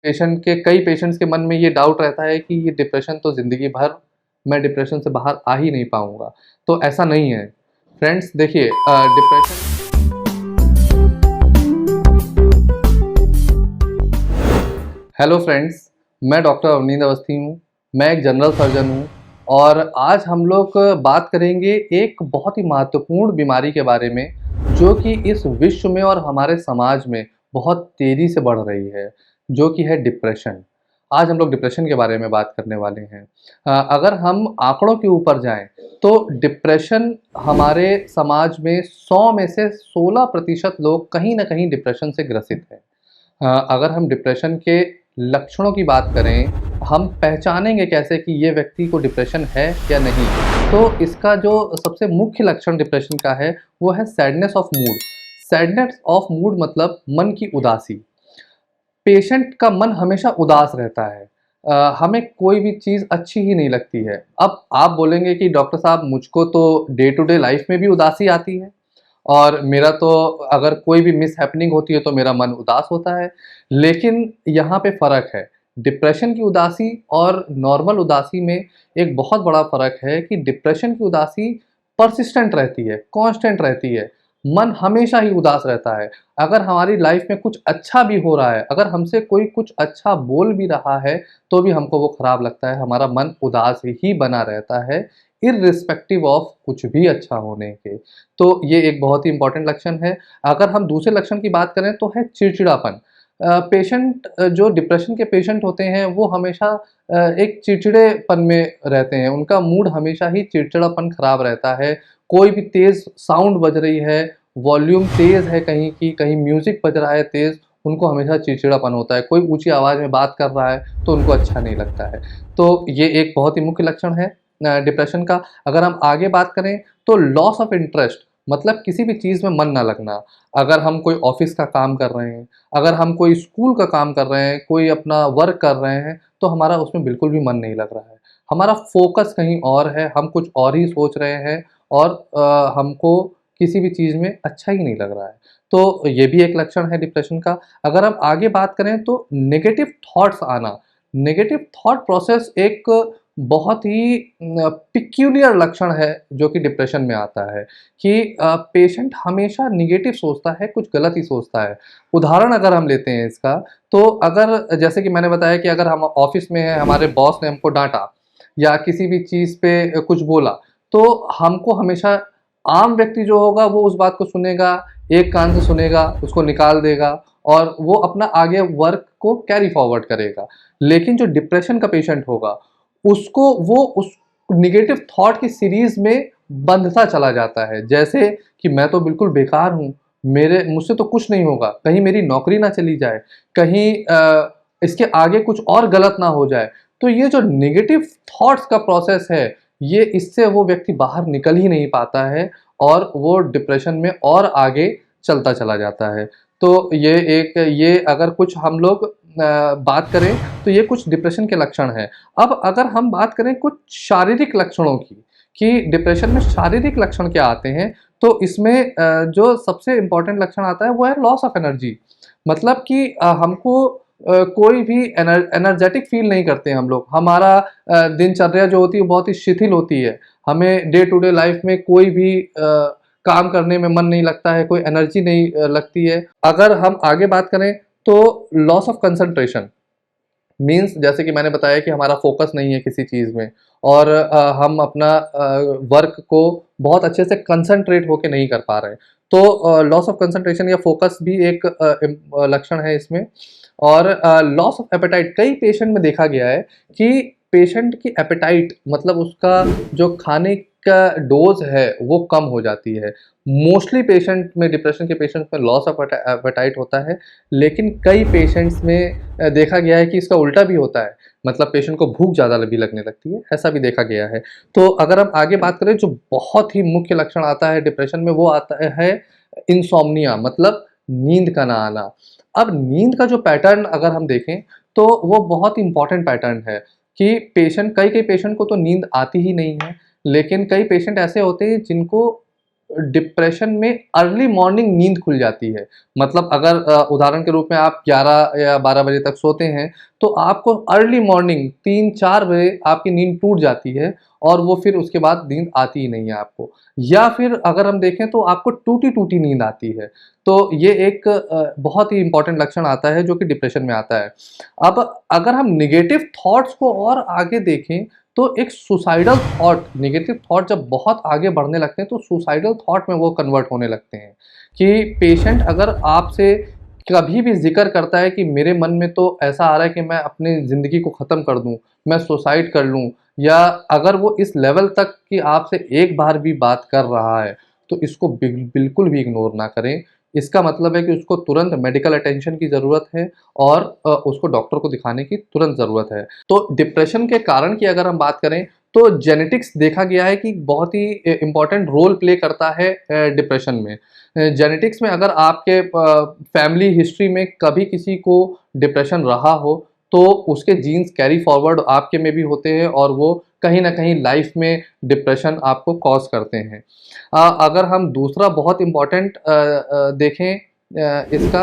कई पेशेंट्स के मन में ये डाउट रहता है कि ये डिप्रेशन तो ज़िंदगी भर मैं डिप्रेशन से बाहर आ ही नहीं पाऊँगा। तो ऐसा नहीं है। फ्रेंड्स देखिए डिप्रेशन हेलो फ्रेंड्स, मैं डॉक्टर अवनींद्र अवस्थी हूँ। मैं एक जनरल सर्जन हूँ और आज हम लोग बात करेंगे एक बहुत ही महत्वपूर्ण बीमारी के बारे में, जो कि इस विश्व में और हमारे समाज में बहुत तेज़ी से बढ़ रही है, जो कि है डिप्रेशन। आज हम लोग डिप्रेशन के बारे में बात करने वाले हैं। अगर हम आंकड़ों के ऊपर जाएँ, तो डिप्रेशन हमारे समाज में 100 में से 16% लोग कहीं न कहीं डिप्रेशन से ग्रसित हैं। अगर हम डिप्रेशन के लक्षणों की बात करें, हम पहचानेंगे कैसे कि ये व्यक्ति को डिप्रेशन है या नहीं? तो इसका जो सबसे मुख्य लक्षण डिप्रेशन का है, वो है sadness of mood. Sadness of mood मतलब मन की उदासी। पेशेंट का मन हमेशा उदास रहता है। हमें कोई भी चीज़ अच्छी ही नहीं लगती है। अब आप बोलेंगे कि डॉक्टर साहब मुझको तो डे टू डे लाइफ़ में भी उदासी आती है। और मेरा तो अगर कोई भी मिसहैपनिंग होती है तो मेरा मन उदास होता है। लेकिन यहाँ पे फ़र्क है। डिप्रेशन की उदासी और नॉर्मल उदासी में एक बहुत बड़ा फ़र्क है कि डिप्रेशन की उदासी पर्सिस्टेंट रहती है, कांस्टेंट रहती है। मन हमेशा ही उदास रहता है। अगर हमारी लाइफ़ में कुछ अच्छा भी हो रहा है, अगर हमसे कोई कुछ अच्छा बोल भी रहा है, तो भी हमको वो ख़राब लगता है। हमारा मन उदास ही बना रहता है, इर्रिस्पेक्टिव ऑफ कुछ भी अच्छा होने के। तो ये एक बहुत ही इम्पोर्टेंट लक्षण है। अगर हम दूसरे लक्षण की बात करें तो है चिड़चिड़ापन। पेशेंट जो डिप्रेशन के पेशेंट होते हैं वो हमेशा एक चिड़चिड़ेपन में रहते हैं। उनका मूड हमेशा ही चिड़चिड़ापन खराब रहता है। कोई भी तेज़ साउंड बज रही है, वॉल्यूम तेज़ है कहीं की, कहीं म्यूज़िक बज रहा है तेज़, उनको हमेशा चिड़चिड़ापन होता है। कोई ऊँची आवाज़ में बात कर रहा है तो उनको अच्छा नहीं लगता है। तो ये एक बहुत ही मुख्य लक्षण है डिप्रेशन का। अगर हम आगे बात करें तो लॉस ऑफ इंटरेस्ट मतलब किसी भी चीज़ में मन ना लगना। अगर हम कोई ऑफ़िस का काम कर रहे हैं, अगर हम कोई स्कूल का काम कर रहे हैं, कोई अपना वर्क कर रहे हैं, तो हमारा उसमें बिल्कुल भी मन नहीं लग रहा है। हमारा फ़ोकस कहीं और है, हम कुछ और ही सोच रहे हैं और हमको किसी भी चीज़ में अच्छा ही नहीं लग रहा है। तो ये भी एक लक्षण है डिप्रेशन का। अगर हम आगे बात करें तो नेगेटिव थॉट्स आना। नेगेटिव थॉट प्रोसेस एक बहुत ही पिक्यूलियर लक्षण है जो कि डिप्रेशन में आता है कि पेशेंट हमेशा नेगेटिव सोचता है, कुछ गलत ही सोचता है। उदाहरण अगर हम लेते हैं इसका, तो अगर जैसे कि मैंने बताया कि अगर हम ऑफ़िस में हैं, हमारे बॉस ने हमको डाँटा या किसी भी चीज़ पे कुछ बोला, तो हमको हमेशा आम व्यक्ति जो होगा वो उस बात को सुनेगा, एक कान से सुनेगा, उसको निकाल देगा और वो अपना आगे वर्क को कैरी फॉरवर्ड करेगा। लेकिन जो डिप्रेशन का पेशेंट होगा, उसको वो उस नेगेटिव थॉट की सीरीज़ में बंधता चला जाता है। जैसे कि मैं तो बिल्कुल बेकार हूँ, मेरे मुझसे तो कुछ नहीं होगा, कहीं मेरी नौकरी ना चली जाए, कहीं इसके आगे कुछ और गलत ना हो जाए। तो ये जो नेगेटिव थॉट्स का प्रोसेस है, ये इससे वो व्यक्ति बाहर निकल ही नहीं पाता है और वो डिप्रेशन में और आगे चलता चला जाता है। तो ये अगर कुछ हम लोग बात करें तो ये कुछ डिप्रेशन के लक्षण हैं। अब अगर हम बात करें कुछ शारीरिक लक्षणों की, कि डिप्रेशन में शारीरिक लक्षण क्या आते हैं, तो इसमें जो सबसे इम्पोर्टेंट लक्षण आता है वो है लॉस ऑफ एनर्जी। मतलब कि हमको कोई भी एनर्जेटिक फ़ील नहीं करते हम लोग। हमारा दिनचर्या जो होती है वो बहुत ही शिथिल होती है। हमें डे टू डे लाइफ़ में कोई भी काम करने में मन नहीं लगता है, कोई एनर्जी नहीं लगती है। अगर हम आगे बात करें तो लॉस ऑफ कंसंट्रेशन मीन्स जैसे कि मैंने बताया कि हमारा फोकस नहीं है किसी चीज़ में और हम अपना वर्क को बहुत अच्छे से कंसंट्रेट होके नहीं कर पा रहे हैं। तो लॉस ऑफ कंसंट्रेशन या फोकस भी एक लक्षण है इसमें। और लॉस ऑफ एपेटाइट कई पेशेंट में देखा गया है कि पेशेंट की एपेटाइट मतलब उसका जो खाने का डोज़ है वो कम हो जाती है। मोस्टली पेशेंट में डिप्रेशन के पेशेंट्स में लॉस ऑफ एपेटाइट होता है, लेकिन कई पेशेंट्स में देखा गया है कि इसका उल्टा भी होता है। मतलब पेशेंट को भूख ज़्यादा भी लगने लगती है, ऐसा भी देखा गया है। तो अगर हम आगे बात करें जो बहुत ही मुख्य लक्षण आता है डिप्रेशन में वो आता है इनसोम्निया मतलब नींद का ना आना। अब नींद का जो पैटर्न अगर हम देखें तो वो बहुत इम्पोर्टेंट पैटर्न है कि पेशेंट कई-कई पेशेंट को तो नींद आती ही नहीं है, लेकिन कई पेशेंट ऐसे होते हैं जिनको डिप्रेशन में अर्ली मॉर्निंग नींद खुल जाती है। मतलब अगर उदाहरण के रूप में आप 11 या 12 बजे तक सोते हैं, तो आपको अर्ली मॉर्निंग 3-4 बजे आपकी नींद टूट जाती है और वो फिर उसके बाद नींद आती ही नहीं है आपको। या फिर अगर हम देखें तो आपको टूटी-टूटी नींद आती है। तो ये एक बहुत ही इम्पोर्टेंट लक्षण आता है जो कि डिप्रेशन में आता है। अब अगर हम नेगेटिव थॉट्स को और आगे देखें, तो एक सुसाइडल थॉट, नेगेटिव थॉट जब बहुत आगे बढ़ने लगते हैं तो सुसाइडल थॉट में वो कन्वर्ट होने लगते हैं कि पेशेंट अगर आपसे कभी भी ज़िक्र करता है कि मेरे मन में तो ऐसा आ रहा है कि मैं अपनी ज़िंदगी को ख़त्म कर दूँ, मैं सुसाइड कर लूँ, या अगर वो इस लेवल तक कि आपसे एक बार भी बात कर रहा है, तो इसको बिल्कुल भी इग्नोर ना करें। इसका मतलब है कि उसको तुरंत मेडिकल अटेंशन की ज़रूरत है और उसको डॉक्टर को दिखाने की तुरंत ज़रूरत है। तो डिप्रेशन के कारण की अगर हम बात करें, तो जेनेटिक्स देखा गया है कि बहुत ही इम्पॉर्टेंट रोल प्ले करता है डिप्रेशन में। जेनेटिक्स में अगर आपके फैमिली हिस्ट्री में कभी किसी को डिप्रेशन रहा हो, तो उसके जीन्स कैरी फॉरवर्ड आपके में भी होते हैं और वो कहीं न कहीं लाइफ में डिप्रेशन आपको कॉज़ करते हैं। अगर हम दूसरा बहुत इम्पॉर्टेंट देखें इसका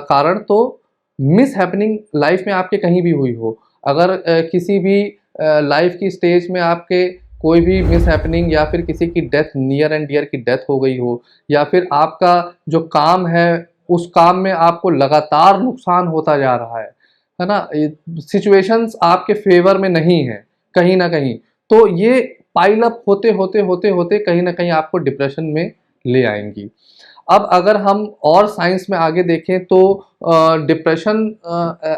कारण, तो मिसहैपनिंग लाइफ में आपके कहीं भी हुई हो। अगर किसी भी लाइफ की स्टेज में आपके कोई भी मिसहैपनिंग या फिर किसी की डेथ, नियर एंड डियर की डेथ हो गई हो, या फिर आपका जो काम है उस काम में आपको लगातार नुकसान होता जा रहा है ना? सिचुएशंस आपके फेवर में नहीं है कहीं न कहीं, तो ये पाइल अप होते कहीं न कहीं आपको डिप्रेशन में ले आएँगी। अब अगर हम और साइंस में आगे देखें, तो डिप्रेशन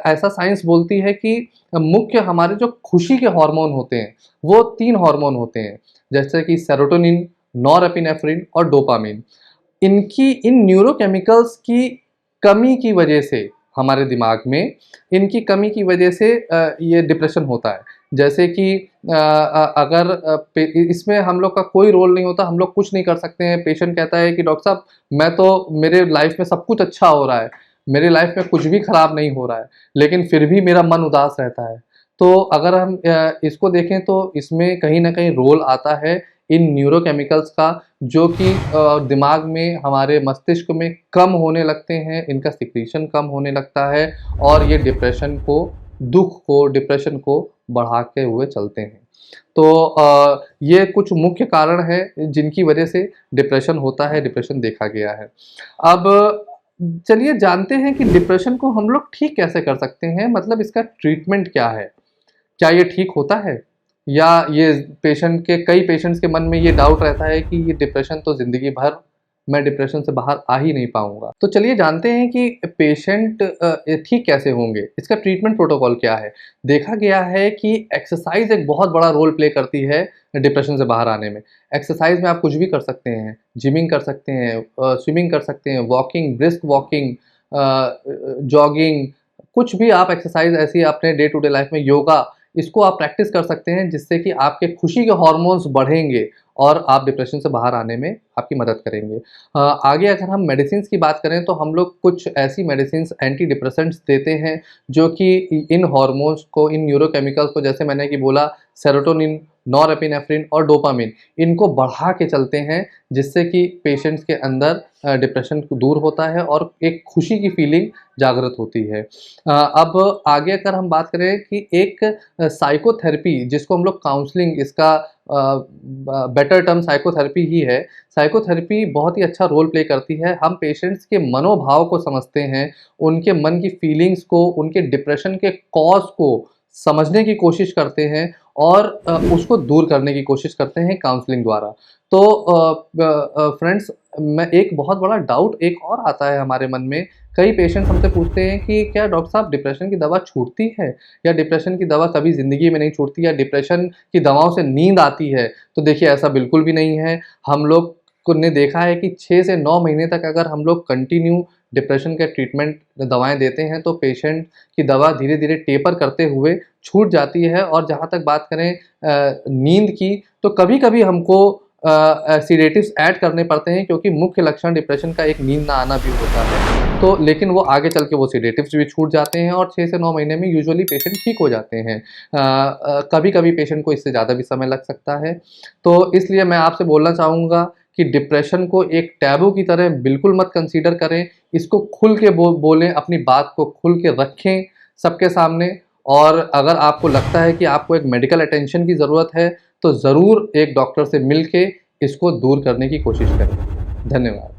ऐसा साइंस बोलती है कि मुख्य हमारे जो खुशी के हार्मोन होते हैं, वो 3 हार्मोन होते हैं, जैसे कि सेरोटोनिन, नॉरएपिनेफ्रिन और डोपामाइन। इनकी इन न्यूरोकेमिकल्स की कमी की वजह से हमारे दिमाग में, इनकी कमी की वजह से ये डिप्रेशन होता है। जैसे कि अगर इसमें हम लोग का कोई रोल नहीं होता, हम लोग कुछ नहीं कर सकते हैं। पेशेंट कहता है कि डॉक्टर साहब, मैं तो, मेरे लाइफ में सब कुछ अच्छा हो रहा है, मेरे लाइफ में कुछ भी खराब नहीं हो रहा है, लेकिन फिर भी मेरा मन उदास रहता है। तो अगर हम इसको देखें, तो इसमें कहीं न कहीं रोल आता है इन न्यूरोकेमिकल्स का, जो कि दिमाग में, हमारे मस्तिष्क में कम होने लगते हैं, इनका सिक्रीशन कम होने लगता है और ये डिप्रेशन को, दुःख को, डिप्रेशन को बढ़ाते हुए चलते हैं। तो ये कुछ मुख्य कारण हैं जिनकी वजह से डिप्रेशन होता है, डिप्रेशन देखा गया है। अब चलिए जानते हैं कि डिप्रेशन को हम लोग ठीक कैसे कर सकते हैं, मतलब इसका ट्रीटमेंट क्या है? क्या ये ठीक होता है? या ये पेशेंट के, कई पेशेंट्स के मन में ये डाउट रहता है कि ये डिप्रेशन तो ज़िंदगी भर मैं डिप्रेशन से बाहर आ ही नहीं पाऊँगा। तो चलिए जानते हैं कि पेशेंट ठीक कैसे होंगे, इसका ट्रीटमेंट प्रोटोकॉल क्या है? देखा गया है कि एक्सरसाइज़ एक बहुत बड़ा रोल प्ले करती है डिप्रेशन से बाहर आने में। एक्सरसाइज़ में आप कुछ भी कर सकते हैं, जिमिंग कर सकते हैं, स्विमिंग कर सकते हैं, वॉकिंग, ब्रिस्क वॉकिंग, जॉगिंग, कुछ भी आप एक्सरसाइज़ ऐसी अपने डे टू डे लाइफ़ में, योगा, इसको आप प्रैक्टिस कर सकते हैं, जिससे कि आपके खुशी के हार्मोन्स बढ़ेंगे और आप डिप्रेशन से बाहर आने में आपकी मदद करेंगे। आगे अगर हम मेडिसिन्स की बात करें, तो हम लोग कुछ ऐसी मेडिसिन्स, एंटी डिप्रेसेंट्स देते हैं जो कि इन हार्मोन्स को, इन न्यूरोकेमिकल्स को, जैसे मैंने कि बोला, सेरोटोनिन, नॉरएपिनेफ्रिन और डोपामाइन, इनको बढ़ा के चलते हैं, जिससे कि पेशेंट्स के अंदर डिप्रेशन दूर होता है और एक खुशी की फीलिंग जागृत होती है। अब आगे अगर हम बात करें कि एक साइकोथेरेपी, जिसको हम लोग काउंसलिंग, इसका बेटर टर्म साइकोथेरेपी ही है। साइकोथेरेपी बहुत ही अच्छा रोल प्ले करती है। हम पेशेंट्स के मनोभाव को समझते हैं, उनके मन की फीलिंग्स को, उनके डिप्रेशन के कॉज़ को समझने की कोशिश करते हैं और उसको दूर करने की कोशिश करते हैं काउंसलिंग द्वारा। तो फ्रेंड्स, मैं एक बहुत बड़ा डाउट एक और आता है हमारे मन में। कई पेशेंट्स हमसे पूछते हैं कि क्या डॉक्टर साहब, डिप्रेशन की दवा छूटती है, या डिप्रेशन की दवा कभी ज़िंदगी में नहीं छूटती, या डिप्रेशन की दवाओं से नींद आती है? तो देखिए, ऐसा बिल्कुल भी नहीं है। हम लोग को ने देखा है कि 6 से 9 महीने तक अगर हम लोग कंटिन्यू डिप्रेशन के ट्रीटमेंट, दवाएँ देते हैं, तो पेशेंट की दवा धीरे-धीरे टेपर करते हुए छूट जाती है। और जहाँ तक बात करें नींद की, तो कभी-कभी हमको सीडेटिव्स ऐड करने पड़ते हैं, क्योंकि मुख्य लक्षण डिप्रेशन का एक नींद ना आना भी होता है। तो लेकिन वो आगे चल के वो सीडेटिव्स भी छूट जाते हैं और 6 से 9 महीने में यूजुअली पेशेंट ठीक हो जाते हैं। कभी-कभी पेशेंट को इससे ज़्यादा भी समय लग सकता है। तो इसलिए मैं आपसे बोलना चाहूँगा कि डिप्रेशन को एक टैबू की तरह बिल्कुल मत कंसीडर करें, इसको खुल के बोलें, अपनी बात को खुल के रखें सबके सामने। और अगर आपको लगता है कि आपको एक मेडिकल अटेंशन की ज़रूरत है, तो ज़रूर एक डॉक्टर से मिल के इसको दूर करने की कोशिश करें। धन्यवाद।